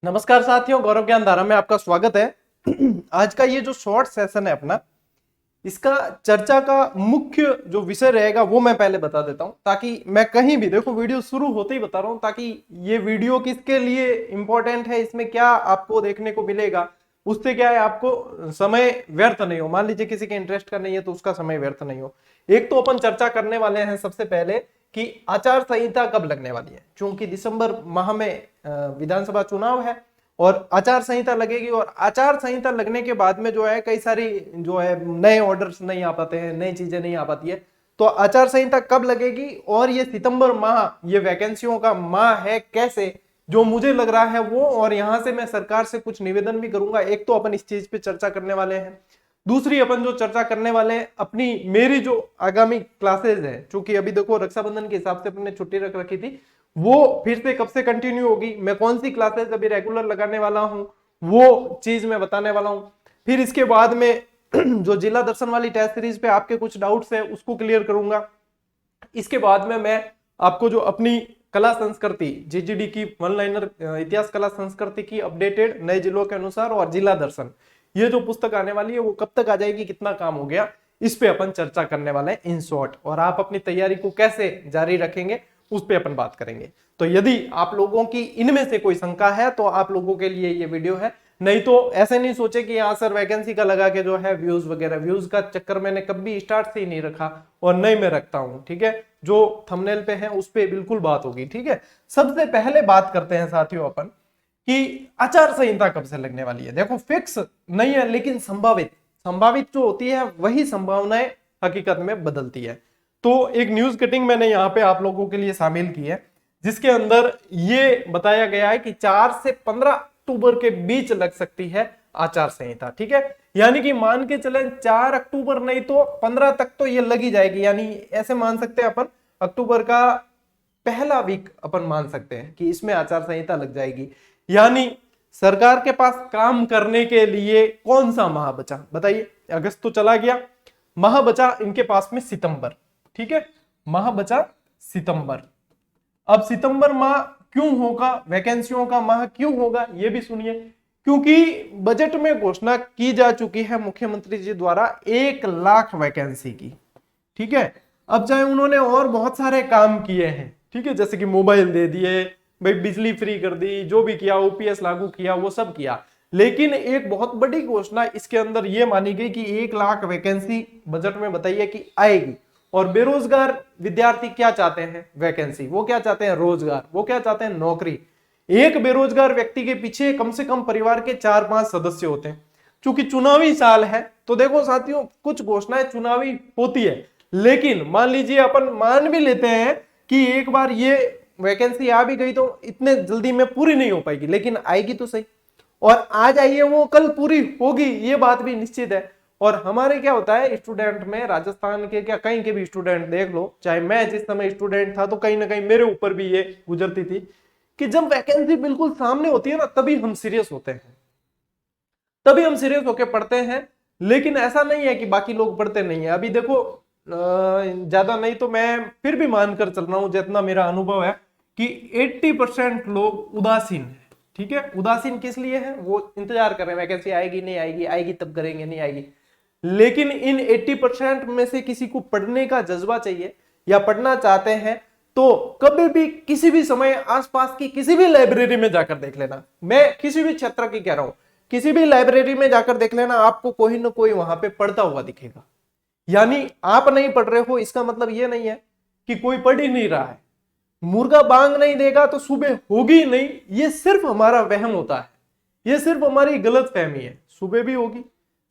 नमस्कार साथियों, गौरव ज्ञान धारा में आपका स्वागत है। आज का ये जो शॉर्ट सेशन है अपना, इसका चर्चा का मुख्य जो विषय रहेगा वो मैं पहले बता देता हूं, ताकि मैं कहीं भी देखो वीडियो शुरू होते ही बता रहा हूं, ताकि ये वीडियो किसके लिए इंपॉर्टेंट है, इसमें क्या आपको देखने को मिलेगा, उससे क्या है आपको समय व्यर्थ नहीं हो। मान लीजिए किसी के इंटरेस्ट का नहीं है तो उसका समय व्यर्थ नहीं हो। एक तो अपन चर्चा करने वाले हैं सबसे पहले कि आचार संहिता कब लगने वाली है, क्योंकि दिसंबर माह में विधानसभा चुनाव है और आचार संहिता लगेगी। और आचार संहिता लगने के बाद में जो है कई सारी जो है नए ऑर्डर्स नहीं आ पाते हैं, नई चीजें नहीं आ पाती है। तो आचार संहिता कब लगेगी और ये सितंबर माह ये वैकेंसियों का माह है कैसे, जो मुझे लग रहा है वो, और यहां से मैं सरकार से कुछ निवेदन भी करूंगा। एक तो अपन इस चीज पे चर्चा करने वाले हैं, दूसरी अपन जो चर्चा करने वाले हैं अपनी मेरी जो आगामी क्लासेस है, क्योंकि अभी देखो रक्षाबंधन के हिसाब से अपने छुट्टी रख रखी थी, वो फिर से कब से कंटिन्यू होगी, मैं कौन सी क्लासेस अभी रेगुलर लगाने वाला हूं वो चीज मैं बताने वाला हूं। फिर इसके बाद में जो जिला दर्शन वाली टेस्ट सीरीज पे आपके कुछ डाउट्स है उसको क्लियर करूंगा। इसके बाद में मैं आपको जो अपनी कला संस्कृति जीजीडी की वन लाइनर इतिहास कला संस्कृति की अपडेटेड नए जिलों के अनुसार और जिला दर्शन, ये जो पुस्तक आने वाली है वो कब तक आ जाएगी, कितना काम हो गया, इस पे अपन चर्चा करने वाले हैं इन शॉर्ट। और आप अपनी तैयारी को कैसे जारी रखेंगे उस पे अपन बात करेंगे। तो यदि आप लोगों की इनमें से कोई शंका है तो आप लोगों के लिए ये वीडियो है। नहीं तो ऐसे नहीं सोचे कि हाँ सर वैकेंसी का लगा के जो है व्यूज वगैरह, व्यूज का चक्कर मैंने कभी स्टार्ट से ही नहीं रखा और नहीं मैं रखता हूं, ठीक है। जो थंबनेल पे है उस पे बिल्कुल बात होगी, ठीक है। सबसे पहले बात करते हैं साथियों अपन कि आचार संहिता कब से लगने वाली है। देखो फिक्स नहीं है, लेकिन संभावित संभावित जो होती है वही संभावनाएं हकीकत में बदलती है। तो एक न्यूज कटिंग मैंने यहाँ पे आप लोगों के लिए शामिल की है, जिसके अंदर ये बताया गया है कि 4 से 15 अक्टूबर के बीच लग सकती है आचार संहिता, ठीक है। यानी कि मान के चले 4 अक्टूबर नहीं तो 15 तक तो ये लगी जाएगी। यानी ऐसे मान सकते हैं अपन अक्टूबर का पहला वीक अपन मान सकते हैं कि इसमें आचार संहिता लग जाएगी। यानी सरकार के पास काम करने के लिए कौन सा माह बचा बताइए। अगस्त तो चला गया, माह बचा इनके पास में सितंबर, ठीक है। माह बचा सितंबर। अब सितंबर माह क्यों होगा, वैकेंसियों का माह क्यों होगा, यह भी सुनिए। क्योंकि बजट में घोषणा की जा चुकी है मुख्यमंत्री जी द्वारा 1 लाख वैकेंसी की, ठीक है। अब चाहे उन्होंने और बहुत सारे काम किए हैं, ठीक है, जैसे कि मोबाइल दे दिए, भाई बिजली फ्री कर दी, जो भी किया, ओपीएस लागू किया, वो सब किया, लेकिन एक बहुत बड़ी घोषणा इसके अंदर ये मानी गई कि 1 लाख वैकेंसी बजट में बताइए कि आएगी। और बेरोजगार विद्यार्थी क्या चाहते हैं, वैकेंसी, वो क्या चाहते हैं, रोजगार, वो क्या चाहते हैं, नौकरी। एक बेरोजगार व्यक्ति के पीछे कम से कम परिवार के 4-5 सदस्य होते हैं। चूंकि चुनावी साल है तो देखो साथियों कुछ घोषणाएं चुनावी होती है, लेकिन मान लीजिए अपन मान भी लेते हैं कि एक बार ये वैकेंसी आ भी गई तो इतने जल्दी में पूरी नहीं हो पाएगी, लेकिन आएगी तो सही। और आज आई है वो कल पूरी होगी, ये बात भी निश्चित है। और हमारे क्या होता है स्टूडेंट में, राजस्थान के क्या कहीं के भी स्टूडेंट देख लो, चाहे मैं जिस समय स्टूडेंट था तो कहीं ना कहीं मेरे ऊपर भी ये गुजरती थी कि जब वैकेंसी बिल्कुल सामने होती है ना तभी हम सीरियस होते हैं, तभी हम सीरियस होकर पढ़ते हैं। लेकिन ऐसा नहीं है कि बाकी लोग पढ़ते नहीं है। अभी देखो ज्यादा नहीं तो मैं फिर भी मानकर चल रहा हूं जितना मेरा अनुभव है कि 80% लोग उदासीन है, ठीक है। उदासीन किस लिए है, वो इंतजार कर रहे हैं वैकेंसी आएगी नहीं आएगी, आएगी तब करेंगे, नहीं आएगी। लेकिन इन 80% में से किसी को पढ़ने का जज्बा चाहिए या पढ़ना चाहते हैं तो कभी भी किसी भी समय आसपास की किसी भी लाइब्रेरी में जाकर देख लेना। मैं किसी भी क्षेत्र की कह रहा हूं, किसी भी लाइब्रेरी में जाकर देख लेना, आपको कोई ना कोई वहां पे पढ़ता हुआ दिखेगा। यानी आप नहीं पढ़ रहे हो इसका मतलब यह नहीं है कि कोई पढ़ ही नहीं रहा है। मुर्गा बांग नहीं देगा तो सुबह होगी नहीं, ये सिर्फ हमारा वहम होता है, ये सिर्फ हमारी गलत फहमी है। सुबह भी होगी,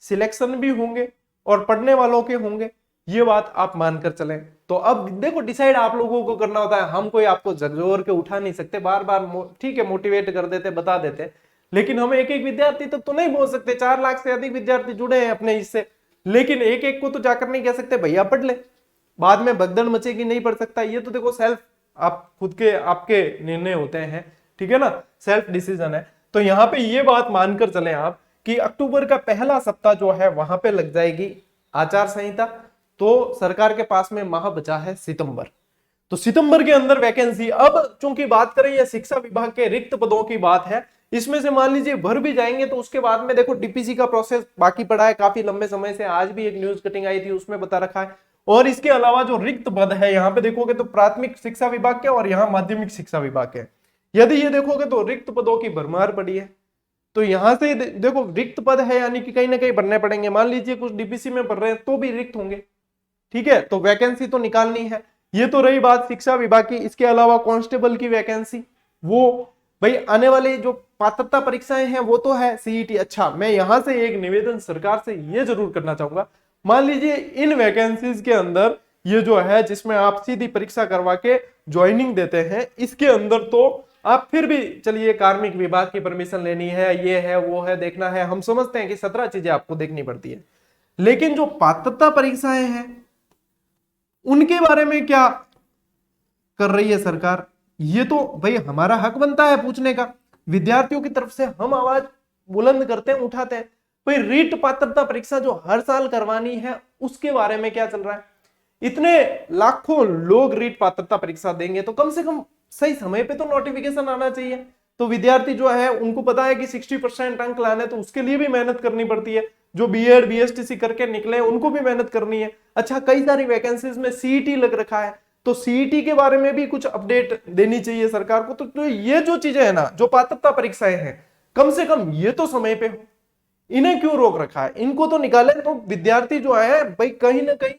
सिलेक्शन भी होंगे और पढ़ने वालों के होंगे, ये बात आप मानकर चलें। तो अब देखो डिसाइड आप लोगों को करना होता है, हम कोई आपको झकझोर के उठा नहीं सकते, बार बार ठीक है मोटिवेट कर देते, बता देते, लेकिन हम एक एक विद्यार्थी तक तो नहीं बोल सकते। 4 लाख से अधिक विद्यार्थी जुड़े हैं अपने इससे, लेकिन एक एक को तो जाकर नहीं कह सकते भैया पढ़ ले, बाद में भगदड़ मचेगी, नहीं पढ़ सकता। ये तो देखो सेल्फ आप खुद के आपके निर्णय होते हैं, ठीक है ना, सेल्फ डिसीजन है। तो यहाँ पे ये बात मानकर चले आप कि अक्टूबर का पहला सप्ताह जो है वहां पे लग जाएगी आचार संहिता। तो सरकार के पास में माह बचा है सितंबर, तो सितंबर के अंदर वैकेंसी। अब चूंकि बात करें ये शिक्षा विभाग के रिक्त पदों की बात है, इसमें से मान लीजिए भर भी जाएंगे तो उसके बाद में देखो डीपीसी का प्रोसेस बाकी पड़ा है काफी लंबे समय से। आज भी एक न्यूज कटिंग आई थी उसमें बता रखा है। और इसके अलावा जो रिक्त पद है यहाँ पे देखोगे तो प्राथमिक शिक्षा विभाग के और यहाँ माध्यमिक शिक्षा विभाग के, यदि ये देखोगे तो रिक्त पदों की भरमार पड़ी है। तो यहां से देखो रिक्त पद है यानी कि कहीं ना कहीं भरने पड़ेंगे। मान लीजिए कुछ डीपीसी में भर रहे हैं तो भी रिक्त होंगे, ठीक है, तो वैकेंसी तो निकालनी है। ये तो रही बात शिक्षा विभाग की। इसके अलावा कांस्टेबल की वैकेंसी, वो भाई आने वाले जो पात्रता परीक्षाएं हैं वो तो है सीईटी। अच्छा, मैं यहां से एक निवेदन सरकार से ये जरूर करना चाहूंगा, मान लीजिए इन वैकेंसीज के अंदर ये जो है जिसमें आप सीधी परीक्षा करवा के ज्वाइनिंग देते हैं, इसके अंदर तो आप फिर भी चलिए कार्मिक विभाग की परमिशन लेनी है, ये है वो है देखना है, हम समझते हैं कि 17 चीजें आपको देखनी पड़ती है। लेकिन जो पात्रता परीक्षाएं हैं उनके बारे में क्या कर रही है सरकार? ये तो भाई हमारा हक बनता है पूछने का, विद्यार्थियों की तरफ से हम आवाज बुलंद करते हैं, उठाते हैं। भाई रीट पात्रता परीक्षा जो हर साल करवानी है उसके बारे में क्या चल रहा है? इतने लाखों लोग रीट पात्रता परीक्षा देंगे तो कम से कम सही समय पे तो नोटिफिकेशन आना चाहिए। तो विद्यार्थी जो है उनको पता है कि 60% अंक लाने, तो उसके लिए भी मेहनत करनी पड़ती है। जो बीएड बीएसटीसी करके निकले उनको भी मेहनत करनी है। अच्छा, कई सारी वैकेंसीज में सीईटी लग रखा है, तो सीईटी के बारे में भी कुछ अपडेट देनी चाहिए सरकार को। तो ये जो चीजें है ना, जो पात्रता परीक्षाएं हैं, कम से कम ये तो समय पे हो। इन्हें क्यों रोक रखा है? इनको तो निकाले तो विद्यार्थी जो है भाई कहीं ना कहीं,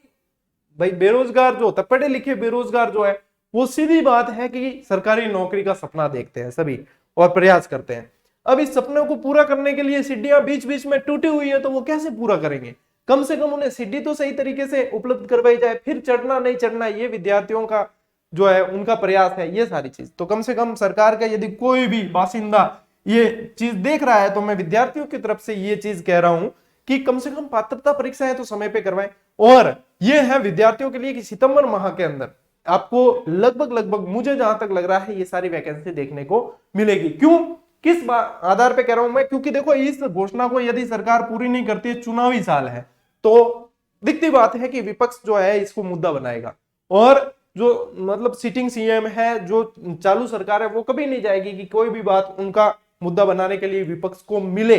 भाई बेरोजगार जो होता है, पढ़े लिखे बेरोजगार जो है, वो सीधी बात है कि सरकारी नौकरी का सपना देखते हैं सभी और प्रयास करते हैं। अब इस सपने को पूरा करने के लिए सीढ़ियां बीच बीच में टूटी हुई है, तो वो कैसे पूरा करेंगे? कम से कम उन्हें सीढ़ी तो सही तरीके से उपलब्ध करवाई जाए, फिर चढ़ना नहीं चढ़ना ये विद्यार्थियों का जो है उनका प्रयास है, ये सारी चीज। तो कम से कम सरकार का यदि कोई भी बासिंदा ये चीज देख रहा है तो मैं विद्यार्थियों की तरफ से ये चीज कह रहा हूं कि कम से कम पात्रता परीक्षाएं तो समय पे करवाएं। और ये है विद्यार्थियों के लिए कि सितंबर माह के अंदर आपको लगभग मुझे जहां तक लग रहा है ये सारी वैकेंसी देखने को मिलेगी। क्यों, किस आधार पे कह रहा हूं मैं? क्योंकि देखो इस घोषणा को यदि सरकार पूरी नहीं करती है, चुनावी साल है, तो दिखती बात है कि विपक्ष जो है इसको मुद्दा बनाएगा। और जो मतलब सिटिंग सीएम है, जो चालू सरकार है, वो कभी नहीं जाएगी कि कोई भी बात उनका मुद्दा बनाने के लिए विपक्ष को मिले।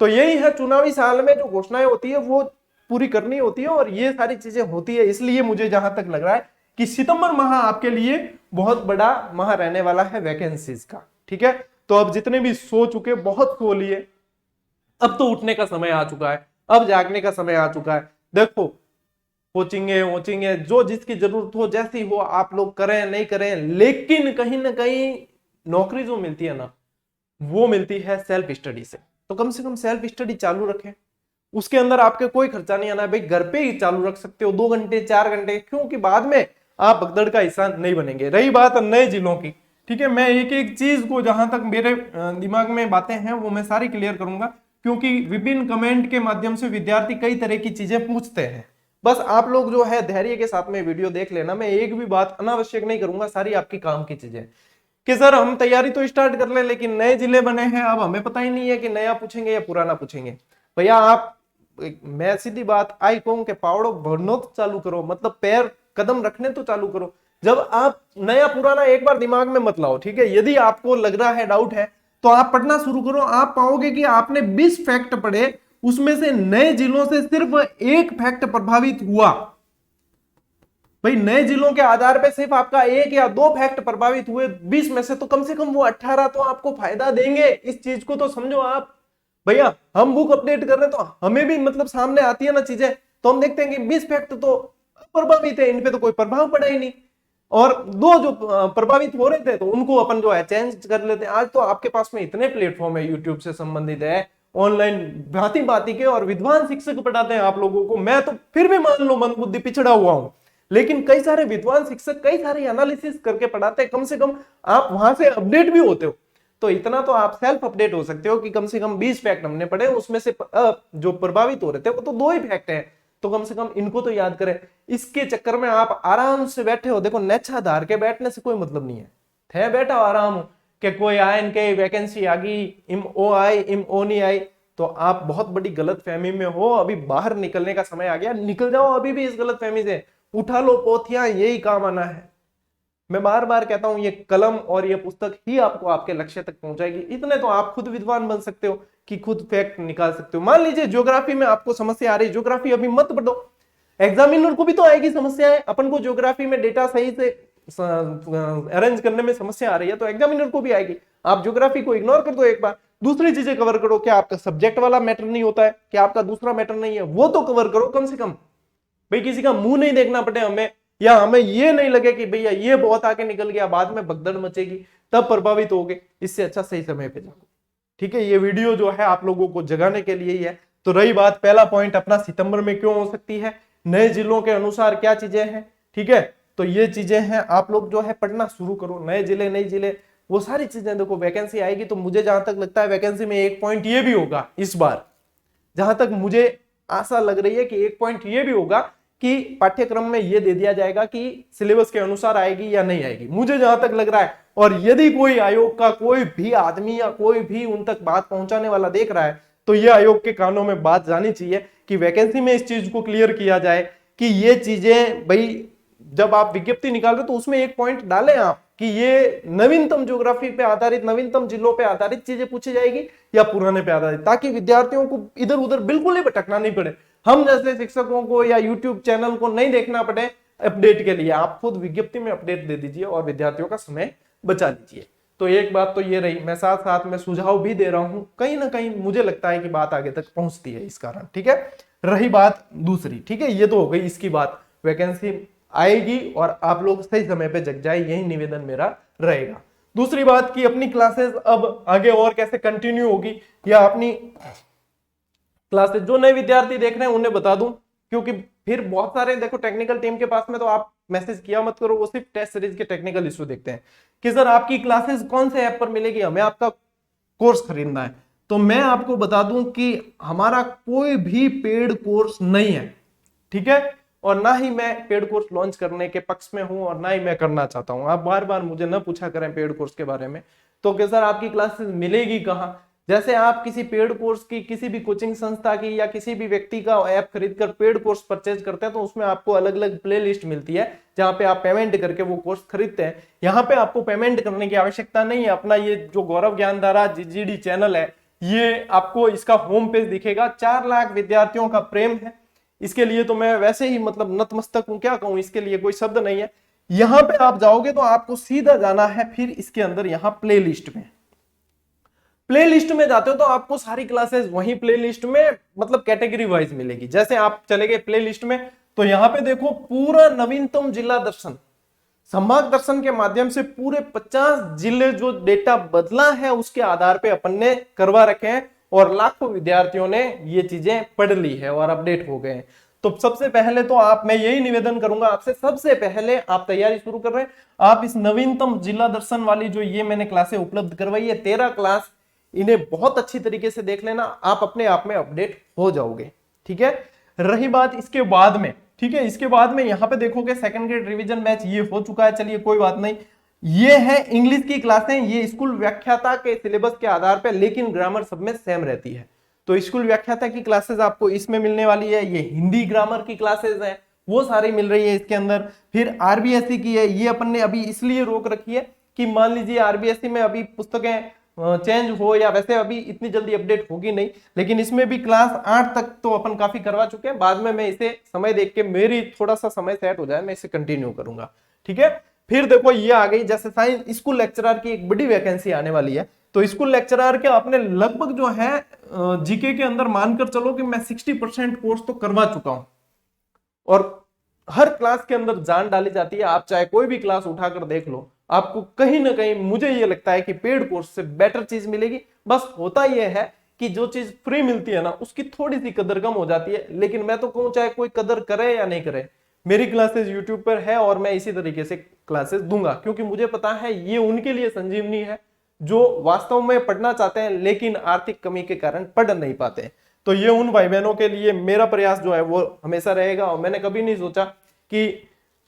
तो यही है, चुनावी साल में जो घोषणाएं होती है वो पूरी करनी होती है और ये सारी चीजें होती है। इसलिए मुझे जहां तक लग रहा है कि सितंबर माह आपके लिए बहुत बड़ा माह रहने वाला है वैकेंसीज का, ठीक है। तो अब जितने भी सो चुके बहुत सो लिए, अब तो उठने का समय आ चुका है, अब जागने का समय आ चुका है। देखो कोचिंग जो जिसकी जरूरत हो, जैसी हो, आप लोग करें नहीं करें, लेकिन कहीं ना कहीं नौकरी जो मिलती है ना, वो मिलती है सेल्फ स्टडी से। तो कम से कम सेल्फ स्टडी चालू रखें, उसके अंदर आपके कोई खर्चा नहीं आना। भाई घर पे ही चालू रख सकते हो 2 घंटे 4 घंटे, क्योंकि बाद में आप भगदड़ का हिस्सा नहीं बनेंगे। रही बात नए जिलों की, ठीक है, मैं एक एक चीज को जहां तक मेरे दिमाग में बातें हैं वो मैं सारी क्लियर करूंगा, क्योंकि विभिन्न कमेंट के माध्यम से विद्यार्थी कई तरह की चीजें पूछते हैं। बस आप लोग जो है धैर्य के साथ में वीडियो देख लेना, मैं एक भी बात अनावश्यक नहीं करूंगा, सारी आपकी काम की चीजें कि सर हम तैयारी तो स्टार्ट कर ले लेकिन नए जिले बने हैं, अब हमें पता ही नहीं है कि नया पूछेंगे या पुराना पूछेंगे। भैया आप, मैं सीधी बात आई कहूं कि पावड़ो भरनो तो चालू करो, मतलब पैर कदम रखने तो चालू करो। जब आप नया पुराना एक बार दिमाग में मत लाओ, ठीक है। यदि आपको लग रहा है, डाउट है, तो आप पढ़ना शुरू करो। आप पाओगे कि आपने 20 फैक्ट पढ़े, उसमें से नए जिलों से सिर्फ 1 फैक्ट प्रभावित हुआ। भाई नए जिलों के आधार पे सिर्फ आपका 1 या 2 फैक्ट प्रभावित हुए 20 में से, तो कम से कम वो 18 तो आपको फायदा देंगे। इस चीज को तो समझो आप। भैया हम बुक अपडेट कर रहे हैं तो हमें भी मतलब सामने आती है ना चीजें, तो हम देखते हैं कि 20 फैक्ट तो प्रभावित है, इन पे तो कोई प्रभाव पड़ा ही नहीं, और 2 जो प्रभावित हो रहे थे तो उनको अपन जो है चेंज कर लेते हैं। आज तो आपके पास में इतने प्लेटफॉर्म है यूट्यूब से संबंधित है, ऑनलाइन भांति भांति के, और विद्वान शिक्षक पढ़ाते हैं आप लोगों को। मैं तो फिर भी मान लो मंदबुद्धि पिछड़ा हुआ हूं, लेकिन कई सारे विद्वान शिक्षक कई सारे एनालिसिस करके पढ़ाते हैं, कम से कम आप वहां से अपडेट भी होते हो। तो इतना तो आप सेल्फ अपडेट हो सकते हो कि कम से कम 20 फैक्ट हमने पढ़े, उसमें से जो प्रभावित हो रहे थे वो तो 2 ही फैक्ट हैं, तो कम से कम इनको तो याद करें। इसके चक्कर में आप आराम से बैठे हो, देखो नेछा धार के बैठने से कोई मतलब नहीं है, थे बैठा आराम कि कोई आए इनके वैकेंसी आ गई, इम ओ आई इम ओ नहीं आई, तो आप बहुत बड़ी गलत फहमी में हो। अभी बाहर निकलने का समय आ गया, निकल जाओ अभी भी इस गलत फहमी से, उठा लो पोथियां, यही काम आना है। मैं बार बार कहता हूं ये कलम और ये पुस्तक ही आपको आपके लक्ष्य तक पहुंचाएगी। इतने तो आप खुद विद्वान बन सकते हो कि खुद फैक्ट निकाल सकते हो। मान लीजिए ज्योग्राफी में आपको समस्या आ रही है, ज्योग्राफी अभी मत पढ़ो, एग्जामिनर को भी तो आएगी समस्याएं। अपन को ज्योग्राफी में डेटा सही से अरेंज करने में समस्या आ रही है तो एग्जामिनर को भी आएगी। आप ज्योग्राफी को इग्नोर कर दो, एक बार दूसरी चीजें कवर करो। क्या आपका सब्जेक्ट वाला मैटर नहीं होता है? क्या आपका दूसरा मैटर नहीं है? वो तो कवर करो कम से कम। भाई किसी का मुंह नहीं देखना पड़े हमें, या हमें ये नहीं लगे कि भैया ये बहुत आगे निकल गया, बाद में भगदड़ मचेगी, तब प्रभावित होगे। इससे अच्छा सही समय पे जाओ। ठीक है, ये वीडियो जो है आप लोगों को जगाने के लिए ही है। तो रही बात पहला पॉइंट अपना, सितंबर में क्यों हो सकती है, नए जिलों के अनुसार क्या चीजें हैं। ठीक है, तो ये चीजें हैं, आप लोग जो है पढ़ना शुरू करो। नए जिले, नई जिले, वो सारी चीजें देखो। वैकेंसी आएगी तो मुझे जहां तक लगता है वैकेंसी में एक पॉइंट ये भी होगा इस बार, जहां तक मुझे आशा लग रही है कि एक पॉइंट ये भी होगा कि पाठ्यक्रम में ये दे दिया जाएगा कि सिलेबस के अनुसार आएगी या नहीं आएगी, मुझे जहां तक लग रहा है। और यदि कोई आयोग का कोई भी आदमी या कोई भी उन तक बात पहुंचाने वाला देख रहा है तो ये आयोग के कानों में बात जानी चाहिए कि वैकेंसी में इस चीज को क्लियर किया जाए कि ये चीजें, भाई जब आप विज्ञप्ति निकाल रहे हो तो उसमें एक पॉइंट डालें आप कि ये नवीनतम ज्योग्राफी पे आधारित, नवीनतम जिलों पे आधारित चीजें पूछी जाएगी या पुराने पे आधारित, ताकि विद्यार्थियों को इधर उधर बिल्कुल ही भटकना नहीं पड़े। हम जैसे शिक्षकों को या यूट्यूब चैनल को नहीं देखना पड़े अपडेट के लिए। आप खुद विज्ञप्ति में अपडेट दे दीजिए और विद्यार्थियों का समय बचा लीजिए। तो एक बात तो ये रही, मैं साथ साथ में सुझाव भी दे रहा हूं, कहीं ना कहीं मुझे लगता है कि बात आगे तक पहुंचती है इस कारण। ठीक है, रही बात दूसरी, ठीक है, ये तो हो गई इसकी बात, वैकेंसी आएगी और आप लोग सही समय पे जग जाए, यही निवेदन मेरा रहेगा। दूसरी बात कि अपनी क्लासेस अब आगे और कैसे कंटिन्यू होगी, या अपनी क्लासेस जो नए विद्यार्थी देख रहे हैं उन्हें बता दूं, क्योंकि फिर बहुत सारे देखो टेक्निकल टीम के पास में तो आप मैसेज किया मत करो, वो सिर्फ टेस्ट सीरीज के टेक्निकल इशू देखते हैं कि सर आपकी क्लासेस कौन से ऐप पर मिलेगी, हमें आपका कोर्स खरीदना है। तो मैं आपको बता दूं कि हमारा कोई भी पेड कोर्स नहीं है। ठीक है, और ना ही मैं पेड कोर्स लॉन्च करने के पक्ष में हूं और ना ही मैं करना चाहता हूं। आप बार बार मुझे न पूछा करें पेड कोर्स के बारे में, तो कि सर आपकी क्लासेस मिलेगी कहां। जैसे आप किसी पेड कोर्स की, किसी भी कोचिंग संस्था की या किसी भी व्यक्ति का ऐप खरीदकर पेड कोर्स परचेज करते हैं तो उसमें आपको अलग अलग प्ले लिस्ट मिलती है जहां पे आप पेमेंट करके वो कोर्स खरीदते हैं। यहाँ पे आपको पेमेंट करने की आवश्यकता नहीं है। अपना ये जो गौरव ज्ञानधारा जीजीडी चैनल है, ये आपको इसका होम पेज दिखेगा। 4 लाख विद्यार्थियों का प्रेम है, इसके लिए तो मैं वैसे ही मतलब नतमस्तक हूं, क्या कहूं, इसके लिए कोई शब्द नहीं है। यहां पे आप जाओगे तो आपको सीधा जाना है फिर इसके अंदर, यहां प्ले लिस्ट में, प्ले लिस्ट में जाते हो तो आपको सारी क्लासेस वहीं प्ले लिस्ट में मतलब कैटेगरी वाइज मिलेगी। जैसे आप चले गए प्ले लिस्ट में तो यहां पे देखो पूरा नवीनतम जिला दर्शन, संभाग दर्शन के माध्यम से पूरे 50 जिले जो डेटा बदला है उसके आधार पे अपन ने करवा रखे हैं और लाखों विद्यार्थियों ने ये चीजें पढ़ ली है और अपडेट हो गए हैं। तो सबसे पहले तो मैं यही निवेदन करूंगा आपसे, सबसे पहले आप तैयारी शुरू कर रहे हैं, आप इस नवीनतम जिला दर्शन वाली जो ये मैंने क्लासें उपलब्ध करवाई है 13 क्लास, इन्हें बहुत अच्छी तरीके से देख लेना, आप अपने आप में अपडेट हो जाओगे। ठीक है, रही बात इसके बाद में, ठीक है, इसके बाद में यहां पे देखोगे सेकंड ग्रेड रिवीजन बैच ये हो चुका है, चलिए कोई बात नहीं। ये है इंग्लिश की क्लासें, ये स्कूल व्याख्याता के सिलेबस के आधार पर, लेकिन ग्रामर सब में सेम रहती है। तो स्कूल व्याख्याता की क्लासेस आपको इसमें मिलने वाली है। ये हिंदी ग्रामर की क्लासेस है वो सारी मिल रही है इसके अंदर। फिर आरबीएससी की है, ये अपन ने अभी इसलिए रोक रखी है कि मान लीजिए आरबीएससी में अभी पुस्तकें चेंज हो या वैसे अभी इतनी जल्दी अपडेट होगी नहीं, लेकिन इसमें भी क्लास 8 तक तो अपन काफी करवा चुके हैं। बाद में मैं इसे समय देख के, मेरी थोड़ा सा समय सेट हो जाए, मैं इसे कंटिन्यू करूंगा। ठीक है, फिर देखो ये आ गई जैसे साइंस स्कूल लेक्चरर की एक बड़ी वैकेंसी आने वाली है। तो स्कूल लेक्चरर के आपने लगभग जो है जीके के अंदर मानकर चलो कि मैं 60% कोर्स तो करवा चुका हूं और हर क्लास के अंदर जान डाली जाती है। आप चाहे कोई भी क्लास उठाकर देख लो, आपको कहीं ना कहीं मुझे ये लगता है कि पेड कोर्स से बेटर चीज मिलेगी। बस होता यह है कि जो चीज फ्री मिलती है ना उसकी थोड़ी सी कदर कम हो जाती है। लेकिन मैं तो कहूं चाहे कोई कदर करे या नहीं करे, मेरी क्लासेस यूट्यूब पर है और मैं इसी तरीके से क्लासेस दूंगा, क्योंकि मुझे पता है ये उनके लिए संजीवनी है जो वास्तव में पढ़ना चाहते हैं लेकिन आर्थिक कमी के कारण पढ़ नहीं पाते। तो ये उन भाई बहनों के लिए मेरा प्रयास जो है वो हमेशा रहेगा। और मैंने कभी नहीं सोचा कि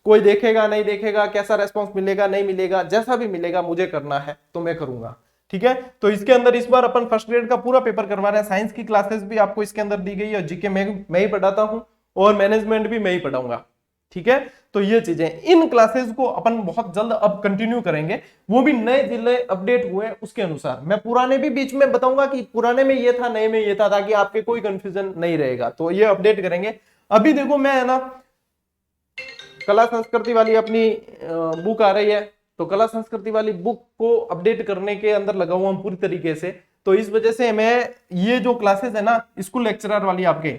कोई देखेगा नहीं देखेगा, कैसा रेस्पॉन्स मिलेगा नहीं मिलेगा, जैसा भी मिलेगा मुझे करना है तो मैं करूंगा। ठीक है, तो इसके अंदर इस बार अपन फर्स्ट ग्रेड का पूरा पेपर करवा रहे हैं। साइंस की क्लासेस भी आपको इसके अंदर दी गई है, जीके मैं ही पढ़ाता हूं और मैनेजमेंट भी मैं ही पढ़ाऊंगा। ठीक है, तो ये चीजें, इन क्लासेस को अपन बहुत जल्द अब कंटिन्यू करेंगे, वो भी नए जिले अपडेट हुए उसके अनुसार। मैं पुराने भी बीच में बताऊंगा कि पुराने में ये था, नए में ये था, ताकि आपके कोई कंफ्यूजन नहीं रहेगा, तो ये अपडेट करेंगे। अभी देखो मैं है ना कला संस्कृति वाली अपनी बुक आ रही है, तो कला संस्कृति वाली बुक को अपडेट करने के अंदर लगा हुआ हूं पूरी तरीके से। तो इस वजह से मैं ये जो क्लासेस है ना स्कूल लेक्चरर वाली आपके,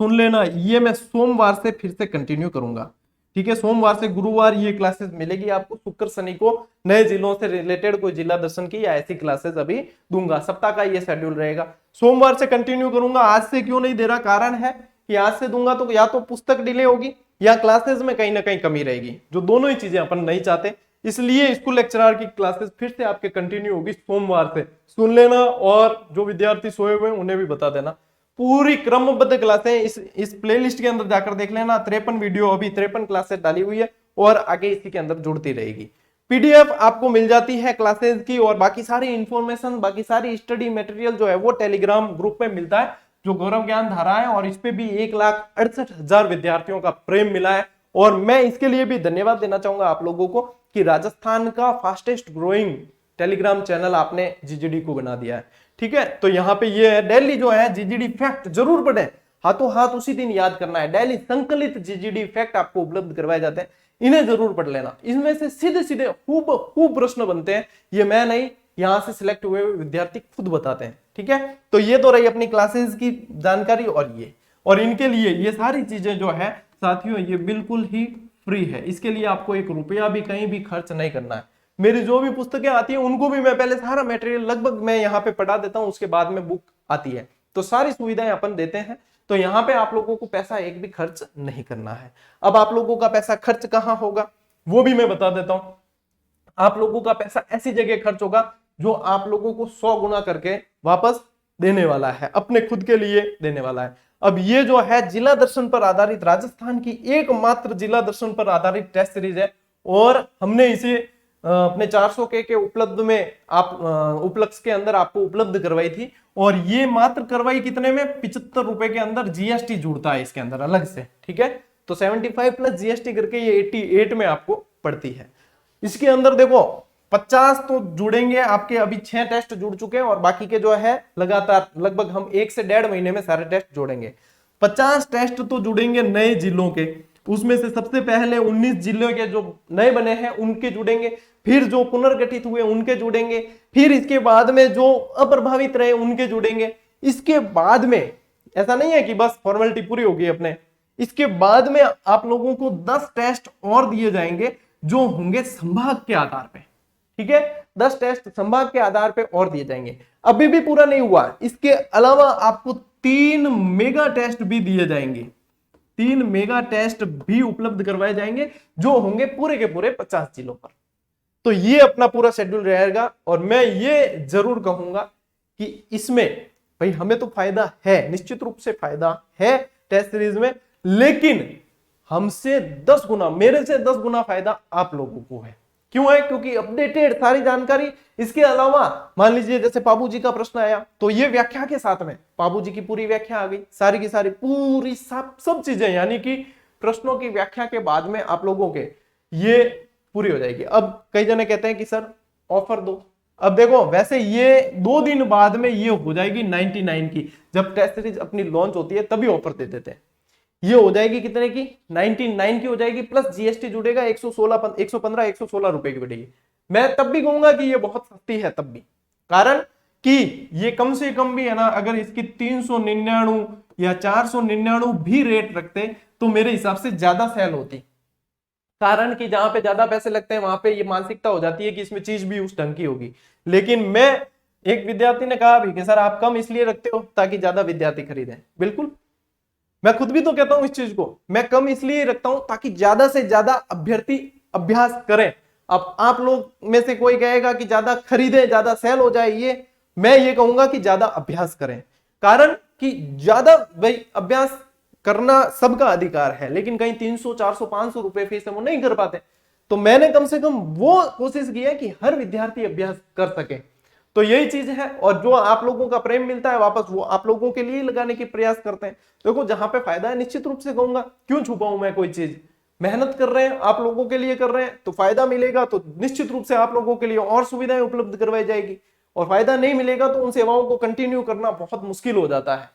सुन लेना, ये मैं सोमवार से फिर से कंटिन्यू करूंगा, ठीक है। सोमवार से गुरुवार ये क्लासेस मिलेगी आपको, शुक्र शनि को नए जिलों से रिलेटेड कोई जिला दर्शन की या ऐसी क्लासेस अभी दूंगा। सप्ताह का ये शेड्यूल रहेगा, सोमवार से कंटिन्यू करूंगा। आज से क्यों नहीं दे रहा, कारण है कि आज से दूंगा तो या तो पुस्तक डिले होगी या क्लासेस में कहीं ना कहीं कमी रहेगी, जो दोनों ही चीजें अपन नहीं चाहते। इसलिए स्कूल लेक्चरर की क्लासेस फिर से आपके कंटिन्यू होगी सोमवार से, सुन लेना। और जो विद्यार्थी सोए हुए हैं उन्हें भी बता देना, पूरी क्रमबद्ध क्लासें इस प्लेलिस्ट के अंदर जाकर देख लेना। 53 वीडियो, अभी 53 क्लासेस डाली हुई है और आगे इसी के अंदर जुड़ती रहेगी। पीडीएफ आपको मिल जाती है क्लासेस की, और बाकी सारी इंफॉर्मेशन, बाकी सारी स्टडी मटेरियल जो है वो टेलीग्राम ग्रुप में मिलता है, जो गौरव ज्ञान धारा है, और इस पे भी 1,68,000 विद्यार्थियों का प्रेम मिला है। और मैं इसके लिए भी धन्यवाद देना चाहूंगा आप लोगों को कि राजस्थान का फास्टेस्ट ग्रोइंग टेलीग्राम चैनल आपने जीजीडी को बना दिया है, ठीक है। तो यहाँ पे ये है, डेली जो है जीजीडी फैक्ट जरूर पढ़ें, हाथों हाथ उसी दिन याद करना है। डेली संकलित जीजीडी फैक्ट आपको उपलब्ध करवाए जाते हैं, इन्हें जरूर पढ़ लेना। इसमें से सीधे सीधे खूब प्रश्न बनते हैं, ये मैं नहीं, यहां से सिलेक्ट हुए विद्यार्थी खुद बताते हैं, ठीक है। तो ये तो रही अपनी क्लासेस की जानकारी, और इनके लिए ये सारी चीजें जो है साथियों ये बिल्कुल ही फ्री है। इसके लिए आपको 1 रुपया भी कहीं भी खर्च नहीं करना है। मेरी जो भी पुस्तकें आती है उनको भी मैं पहले सारा मटेरियल लगभग मैं यहाँ पे पढ़ा देता हूँ, उसके बाद में बुक आती है, तो सारी सुविधाएं अपन देते हैं। तो यहाँ पे आप लोगों को पैसा एक भी खर्च नहीं करना है। अब आप लोगों का पैसा खर्च कहाँ होगा वो भी मैं बता देता हूँ। आप लोगों का पैसा ऐसी जगह खर्च होगा जो आप लोगों को 100 गुना करके वापस देने वाला है, अपने खुद के लिए देने वाला है। अब ये जो है जिला दर्शन पर आधारित, राजस्थान की एकमात्र जिला दर्शन पर आधारित टेस्ट सीरीज है, और हमने इसे अपने 400 के उपलब्ध में आप उपलक्ष्य के अंदर आपको उपलब्ध करवाई थी। और ये मात्र करवाई कितने में, 75 रुपए के अंदर जीएसटी जुड़ता है इसके अंदर अलग से, ठीक है। तो 75 प्लस जीएसटी करके ये 88 में आपको पड़ती है। इसके अंदर देखो 50 तो जुड़ेंगे आपके, अभी 6 टेस्ट जुड़ चुके हैं, और बाकी के जो है लगातार लगभग हम 1 से 1.5 महीने में सारे टेस्ट जोड़ेंगे। 50 टेस्ट तो जुड़ेंगे नए जिलों के, उसमें से सबसे पहले 19 जिलों के जो नए बने हैं उनके जुड़ेंगे, फिर जो पुनर्गठित हुए उनके जुड़ेंगे, फिर इसके बाद में जो अप्रभावित रहे उनके जुड़ेंगे। इसके बाद में ऐसा नहीं है कि बस फॉर्मेलिटी पूरी होगी अपने, इसके बाद में आप लोगों को 10 टेस्ट और दिए जाएंगे जो होंगे संभाग के आधार पे, ठीक है। 10 टेस्ट संभाग के आधार पे और दिए जाएंगे। अभी भी पूरा नहीं हुआ, इसके अलावा आपको 3 मेगा टेस्ट भी दिए जाएंगे, 3 मेगा टेस्ट भी उपलब्ध करवाए जाएंगे जो होंगे पूरे के पूरे 50 जिलों पर। तो ये अपना पूरा शेड्यूल रहेगा, और मैं ये जरूर कहूंगा कि इसमें भाई हमें तो फायदा है, निश्चित रूप से फायदा है टेस्ट सीरीज में, लेकिन हमसे 10 गुना, मेरे से 10 गुना फायदा आप लोगों को है। क्यों है, क्योंकि अपडेटेड सारी जानकारी। इसके अलावा मान लीजिए जैसे पाबू जी का प्रश्न आया, तो ये व्याख्या के साथ में पाबू जी की पूरी व्याख्या आ गई, सारी की सारी पूरी सब चीजें, यानी कि प्रश्नों की व्याख्या के बाद में आप लोगों के ये पूरी हो जाएगी। अब कई जने कहते हैं कि सर ऑफर दो, अब देखो वैसे ये 2 दिन बाद में ये हो जाएगी 99 की, जब टेस्ट सीरीज अपनी लॉन्च होती है तभी ऑफर दे देते हैं। ये हो जाएगी कितने की, 99 की हो जाएगी, प्लस जीएसटी जुड़ेगा, 116 रुपए की पड़ेगी। मैं तब भी कहूंगा कि ये बहुत सस्ती है, तब भी, कारण कि ये कम से कम भी है ना, अगर इसकी 399 या 499 भी रेट रखते तो मेरे हिसाब से ज्यादा सेल होती, कारण कि जहां पे ज्यादा पैसे लगते हैं वहां पे ये मानसिकता हो जाती है कि इसमें चीज भी उस ढंग की होगी। लेकिन मैं, एक विद्यार्थी ने कहा भी कि सर आप कम इसलिए रखते हो ताकि ज्यादा विद्यार्थी खरीदें। बिल्कुल, मैं खुद भी तो कहता हूं इस चीज को, मैं कम इसलिए रखता हूं ताकि ज्यादा से ज्यादा अभ्यर्थी अभ्यास करें। अब आप लोग में से कोई कहेगा कि ज्यादा खरीदे, ज्यादा सेल हो जाए, ये मैं ये कहूंगा कि ज्यादा अभ्यास करें, कारण कि ज्यादा भाई अभ्यास करना सबका अधिकार है, लेकिन कहीं 300, 400, 500 रुपए फीस है वो नहीं कर पाते। तो मैंने कम से कम वो कोशिश की है कि हर विद्यार्थी अभ्यास कर सके। तो यही चीज है, और जो आप लोगों का प्रेम मिलता है वापस वो आप लोगों के लिए लगाने की प्रयास करते हैं। देखो जहां पे फायदा है निश्चित रूप से कहूंगा, क्यों छुपाऊं मैं कोई चीज, मेहनत कर रहे हैं आप लोगों के लिए कर रहे हैं तो फायदा मिलेगा, तो निश्चित रूप से आप लोगों के लिए और सुविधाएं उपलब्ध करवाई जाएगी, और फायदा नहीं मिलेगा तो उन सेवाओं को कंटिन्यू करना बहुत मुश्किल हो जाता है।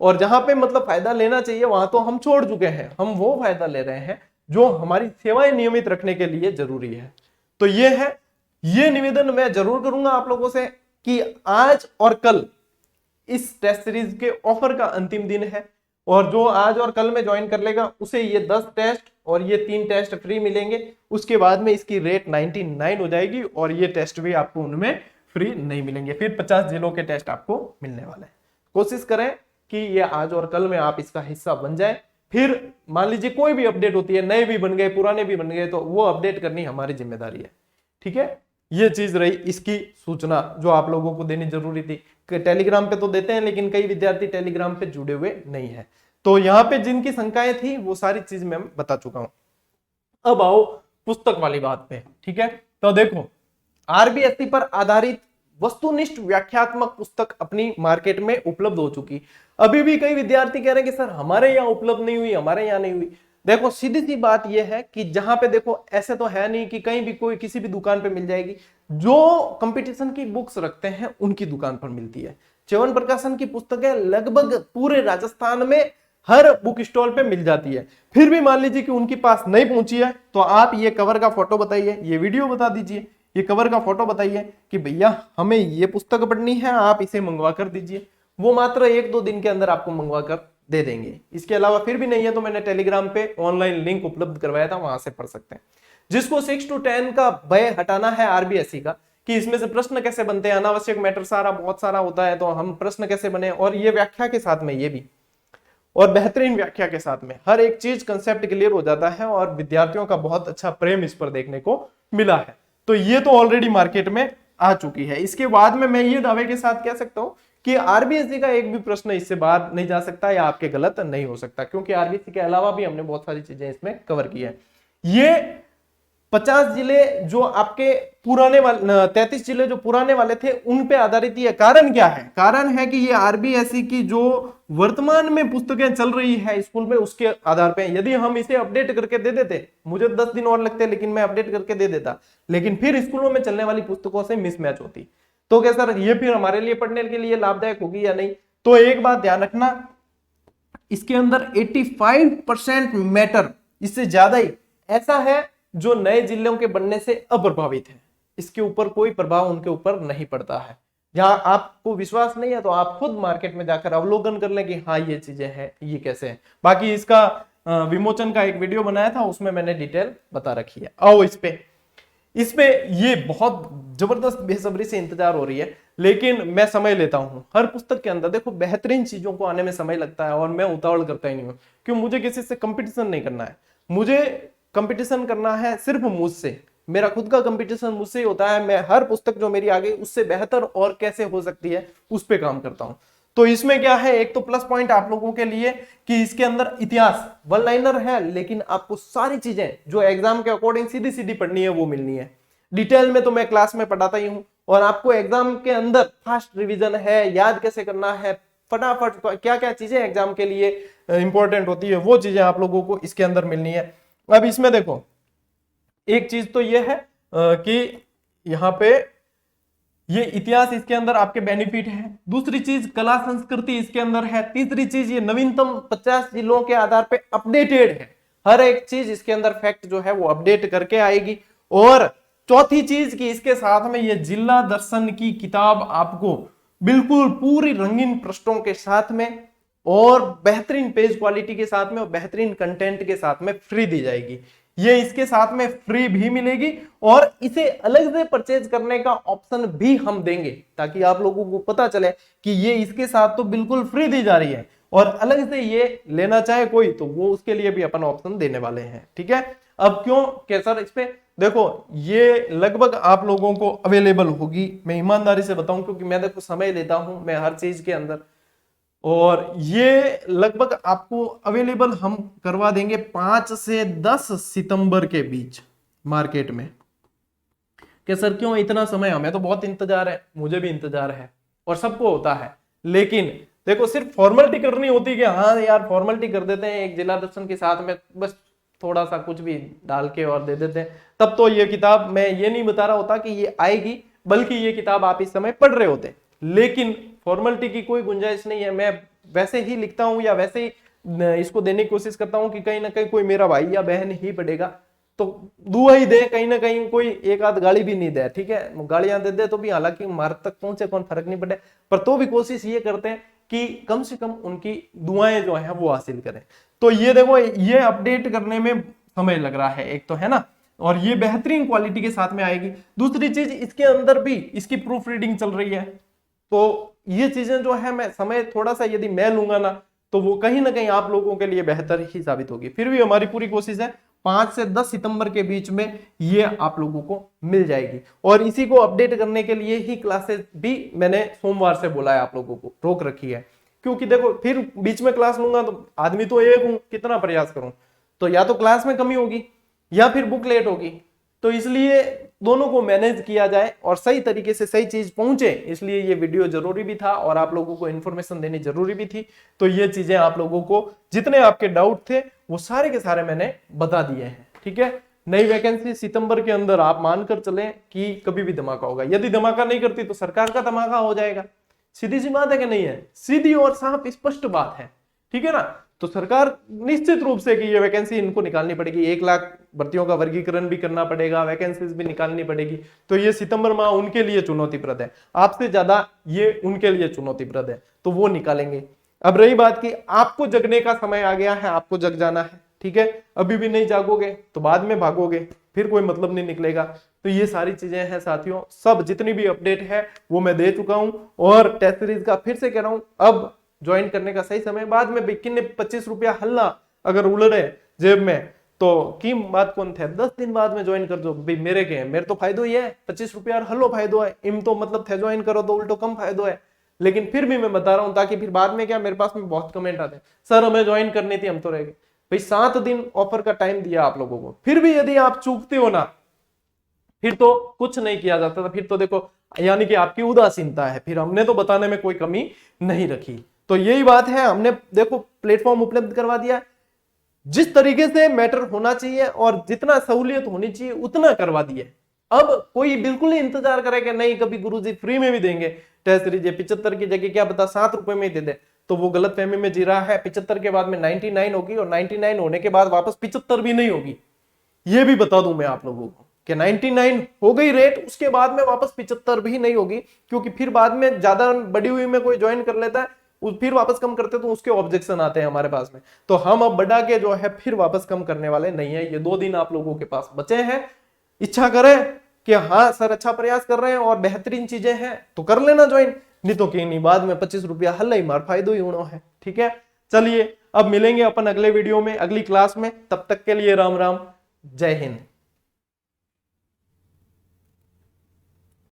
और जहां पे मतलब फायदा लेना चाहिए वहां तो हम छोड़ चुके हैं, हम वो फायदा ले रहे हैं जो हमारी सेवाएं नियमित रखने के लिए जरूरी है। तो ये है, ये निवेदन मैं जरूर करूंगा आप लोगों से कि आज और कल इस टेस्ट सीरीज के ऑफर का अंतिम दिन है, और जो आज और कल में ज्वाइन कर लेगा उसे ये 10 टेस्ट और ये 3 टेस्ट फ्री मिलेंगे। उसके बाद में इसकी रेट 99 हो जाएगी और ये टेस्ट भी आपको उनमें फ्री नहीं मिलेंगे, फिर 50 जिलों के टेस्ट आपको मिलने वाले हैं। कोशिश करें कि ये आज और कल में आप इसका हिस्सा बन जाए, फिर मान लीजिए कोई भी अपडेट होती है, नए भी बन गए पुराने भी बन गए, तो वो अपडेट करनी हमारी जिम्मेदारी है। ठीक है, ये चीज रही इसकी सूचना जो आप लोगों को देनी जरूरी थी। टेलीग्राम पे तो देते हैं लेकिन कई विद्यार्थी टेलीग्राम पे जुड़े हुए नहीं है, तो यहाँ पे जिनकी शंकाएं थी वो सारी चीज मैं बता चुका हूं। अब आओ पुस्तक वाली बात पे। ठीक है, तो देखो आरबीएससी पर आधारित वस्तुनिष्ठ व्याख्यात्मक पुस्तक अपनी मार्केट में उपलब्ध हो चुकी। अभी भी कई विद्यार्थी कह रहे हैं कि सर हमारे यहाँ उपलब्ध नहीं हुई, हमारे यहाँ नहीं हुई। देखो सीधी सी बात यह है कि जहां पे देखो ऐसे तो है नहीं कि कहीं भी कोई किसी भी दुकान पे मिल जाएगी, जो कंपटीशन की बुक्स रखते हैं उनकी दुकान पर मिलती है। च्यवन प्रकाशन की पुस्तकें लगभग पूरे राजस्थान में हर बुक स्टॉल पे मिल जाती है। फिर भी मान लीजिए कि उनके पास नहीं पहुंची है तो आप ये कवर का फोटो बताइए, ये वीडियो बता दीजिए, ये कवर का फोटो बताइए कि भैया हमें ये पुस्तक पढ़नी है, आप इसे मंगवा कर दीजिए। वो मात्र 1-2 दिन के अंदर आपको मंगवा कर दे देंगे। इसके अलावा फिर भी नहीं है तो मैंने टेलीग्राम पे ऑनलाइन लिंक उपलब्ध करवाया था, वहां से पढ़ सकते हैं। जिसको 6 to 10 का भय हटाना है आरबीएससी का कि इसमें से प्रश्न कैसे बनते हैं, अनावश्यक मैटर सारा बहुत सारा होता है, तो हम प्रश्न कैसे बने, और ये व्याख्या के साथ में ये भी, और बेहतरीन व्याख्या के साथ में हर एक चीज कंसेप्ट क्लियर हो जाता है, और विद्यार्थियों का बहुत अच्छा प्रेम इस पर देखने को मिला है। तो ये तो ऑलरेडी मार्केट में आ चुकी है। इसके बाद में मैं ये दावे के साथ कह सकता हूं कि आरबीएससी का एक भी प्रश्न इससे बाहर नहीं जा सकता या आपके गलत नहीं हो सकता, क्योंकि आरबीएससी के अलावा भी हमने बहुत सारी चीजें इसमें कवर की है। ये 50 जिले जो आपके पुराने वाले 33 जिले जो पुराने वाले थे उन पे आधारित है। कारण क्या है? कारण है कि ये आरबीएससी की जो वर्तमान में पुस्तकें चल रही है स्कूल में उसके आधार पे। यदि हम इसे अपडेट करके दे देते, मुझे 10 दिन और लगते लेकिन मैं अपडेट करके दे देता, लेकिन फिर स्कूलों में चलने वाली पुस्तकों से मिसमैच होती, तो क्या सर ये फिर हमारे लिए पढ़ने के लिए लाभदायक होगी या नहीं? तो एक बात ध्यान रखना, इसके अंदर 85% मैटर, इससे ज्यादा ही ऐसा है जो नए जिलों के बनने से अप्रभावित है। इसके ऊपर कोई प्रभाव उनके ऊपर नहीं पड़ता है। जहां आपको विश्वास नहीं है तो आप खुद मार्केट में जाकर अवलोकन कर लें कि हाँ ये चीजें हैं, ये कैसे हैं। बाकी इसका विमोचन का एक वीडियो बनाया था, उसमें मैंने डिटेल बता रखी है। आओ इस पे ये बहुत जबरदस्त बेसब्री से इंतजार हो रही है, लेकिन मैं समय लेता हूं। हर पुस्तक के अंदर देखो बेहतरीन चीजों को आने में समय लगता है, और मैं उतावल करता ही नहीं हूं, क्यों? मुझे किसी से कंपटीशन नहीं करना है, मुझे कंपटीशन करना है सिर्फ मुझसे। मेरा खुद का कंपटीशन मुझसे ही होता है। मैं हर पुस्तक जो मेरी आ गई उससे बेहतर और कैसे हो सकती है उस पे काम करता हूं। तो इसमें क्या है, एक तो प्लस पॉइंट आप लोगों के लिए कि इसके अंदर इतिहास वन लाइनर है, लेकिन आपको सारी चीजें जो एग्जाम के अकॉर्डिंग सीधी सीधी पढ़नी है वो मिलनी है। डिटेल में तो मैं क्लास में पढ़ाता ही हूं, और आपको एग्जाम के अंदर फास्ट रिवीजन है, याद कैसे करना है, फटाफट क्या क्या चीजें एग्जाम के लिए इंपॉर्टेंट होती है वो चीजें आप लोगों को इसके अंदर मिलनी है। अब इसमें देखो एक चीज तो ये है कि यहाँ पे ये इतिहास इसके अंदर आपके बेनिफिट है। दूसरी चीज कला संस्कृति इसके अंदर है। तीसरी चीज ये नवीनतम 50 जिलों के आधार पे अपडेटेड है। हर एक चीज इसके अंदर फैक्ट जो है वो अपडेट करके आएगी। और चौथी चीज कि इसके साथ में ये जिला दर्शन की किताब आपको बिल्कुल पूरी रंगीन पृष्ठों के साथ में और बेहतरीन पेज क्वालिटी के साथ में और बेहतरीन कंटेंट के साथ में फ्री दी जाएगी। ये इसके साथ में फ्री भी मिलेगी, और इसे अलग से परचेज करने का ऑप्शन भी हम देंगे, ताकि आप लोगों को पता चले कि ये इसके साथ तो बिल्कुल फ्री दी जा रही है, और अलग से ये लेना चाहे कोई तो वो उसके लिए भी अपन ऑप्शन देने वाले हैं। ठीक है, अब क्यों क्या सर इस पे देखो ये लगभग आप लोगों को अवेलेबल होगी, मैं ईमानदारी से बताऊं, क्योंकि मैं देखो समय लेता हूं मैं हर चीज के अंदर, और ये लगभग आपको अवेलेबल हम करवा देंगे 5 से 10 सितंबर के बीच मार्केट में। कि सर क्यों इतना समय, हमें तो बहुत इंतजार है, मुझे भी इंतजार है और सबको होता है, लेकिन देखो सिर्फ फॉर्मेलिटी करनी होती है कि हाँ यार फॉर्मेलिटी कर देते हैं एक जिला दर्शन के साथ में, बस थोड़ा सा कुछ भी डाल के और दे देते हैं, तब तो ये किताब, मैं ये नहीं बता रहा होता कि ये आएगी, बल्कि ये किताब आप इस समय पढ़ रहे होते। लेकिन फॉर्मेलिटी की कोई गुंजाइश नहीं है, मैं वैसे ही लिखता हूं या वैसे ही इसको देने की कोशिश करता हूं कि कहीं ना कहीं कोई मेरा भाई या बहन ही पढ़ेगा तो दुआ ही दे, कहीं ना कहीं कोई एक आध गाली भी नहीं दे, ठीक है, गालियां दे दे तो भी हालांकि हमारे तक पहुंचे कौन फर्क नहीं पड़े, पर तो भी कोशिश ये करते हैं कि कम से कम उनकी दुआएं जो है वो हासिल करें। तो ये देखो ये अपडेट करने में समय लग रहा है एक तो, है ना, और ये बेहतरीन क्वालिटी के साथ में आएगी। दूसरी चीज इसके अंदर भी इसकी प्रूफ रीडिंग चल रही है, तो ये चीजें जो है मैं समय थोड़ा सा यदि मैं लूंगा ना तो वो कहीं ना कहीं आप लोगों के लिए बेहतर ही साबित होगी। फिर भी हमारी पूरी कोशिश है 5 से 10 सितंबर के बीच में ये आप लोगों को मिल जाएगी, और इसी को अपडेट करने के लिए ही क्लासेस भी मैंने सोमवार से बोला है, आप लोगों को रोक रखी है, क्योंकि देखो फिर बीच में क्लास लूंगा तो आदमी तो एक हूं, कितना प्रयास करूं, तो या तो क्लास में कमी होगी या फिर बुक लेट होगी, तो इसलिए दोनों को मैनेज किया जाए और सही तरीके से सही चीज पहुंचे, इसलिए ये वीडियो जरूरी भी था और आप लोगों को इन्फॉर्मेशन देनी जरूरी भी थी। तो ये चीजें आप लोगों को जितने आपके डाउट थे वो सारे के सारे मैंने बता दिए हैं, ठीक है। नई वैकेंसी सितंबर के अंदर आप मानकर चलें कि कभी भी धमाका होगा, यदि धमाका नहीं करती तो सरकार का धमाका हो जाएगा, सीधी सी बात है कि नहीं है, सीधी और साफ स्पष्ट बात है, ठीक है ना। तो सरकार निश्चित रूप से कि ये वैकेंसी इनको निकालनी पड़ेगी, 1 लाख भर्तियों का वर्गीकरण भी करना पड़ेगा, वैकेंसीज भी निकालनी पड़ेगी, तो ये सितंबर माह उनके लिए चुनौतीप्रद है, आपसे ज्यादा ये उनके लिए चुनौतीप्रद है, तो वो निकालेंगे। अब रही बात कि आपको जगने का समय आ गया है, आपको जग जाना है, ठीक है, अभी भी नहीं जागोगे तो बाद में भागोगे, फिर कोई मतलब नहीं निकलेगा। तो ये सारी चीजें हैं साथियों, सब जितनी भी अपडेट है वो मैं दे चुका हूं, और टेस्ट सीरीज का फिर से कह रहा हूं, अब ज्वाइन करने का सही समय, बाद में किन्ने 25 रुपया हल्ला अगर उलड़े जेब में तो की बात कौन थे, 10 दिन बाद में ज्वाइन कर दो भाई, मेरे के मेरे तो फायदो ही है, 25 रुपया और हल्लो फायदो है, इम तो मतलब थे ज्वाइन करो तो उल्टो कम फायदो है, लेकिन फिर भी मैं बता रहा हूं ताकि फिर बाद में क्या, मेरे पास में बहुत कमेंट आते हैं सर हमें ज्वाइन करनी थी, हम तो रह गए भाई, 7 दिन ऑफर का टाइम दिया आप लोगों को, फिर भी यदि आप चूकते हो ना फिर तो कुछ नहीं किया जाता था, फिर तो देखो यानी कि आपकी उदासीनता है, फिर हमने तो बताने में कोई कमी नहीं रखी। तो यही बात है, हमने देखो प्लेटफॉर्म उपलब्ध करवा दिया, जिस तरीके से मैटर होना चाहिए और जितना सहूलियत होनी चाहिए उतना करवा दिए। अब कोई बिल्कुल ही इंतजार करे कि नहीं कभी गुरुजी फ्री में भी देंगे टेस्ट सीरीज, 75 की जगह क्या पता 7 रुपए में ही दे दे, तो वो गलत फहमी में जी रहा है। 75 के बाद में 99 होगी और 99 होने के बाद वापस 75 भी नहीं होगी, ये भी बता दूं मैं आप लोगों को कि 99 हो गई रेट, उसके बाद में वापस 75 भी नहीं होगी, क्योंकि फिर बाद में ज्यादा बड़ी हुई में कोई ज्वाइन कर लेता है, फिर वापस कम करते तो उसके ऑब्जेक्शन आते हैं हमारे पास में, तो हम अब बढ़ा के जो है फिर वापस कम करने वाले नहीं है। ये 2 दिन आप लोगों के पास बचे हैं, इच्छा करें कि हाँ सर अच्छा प्रयास कर रहे हैं और बेहतरीन चीजें हैं तो कर लेना ज्वाइन, नहीं तो कहीं नहीं, बाद में 25 रुपया हल्ला ही मार फायदो ही उड़ो है, ठीक है। चलिए अब मिलेंगे अपन अगले वीडियो में, अगली क्लास में, तब तक के लिए राम राम, जय हिंद।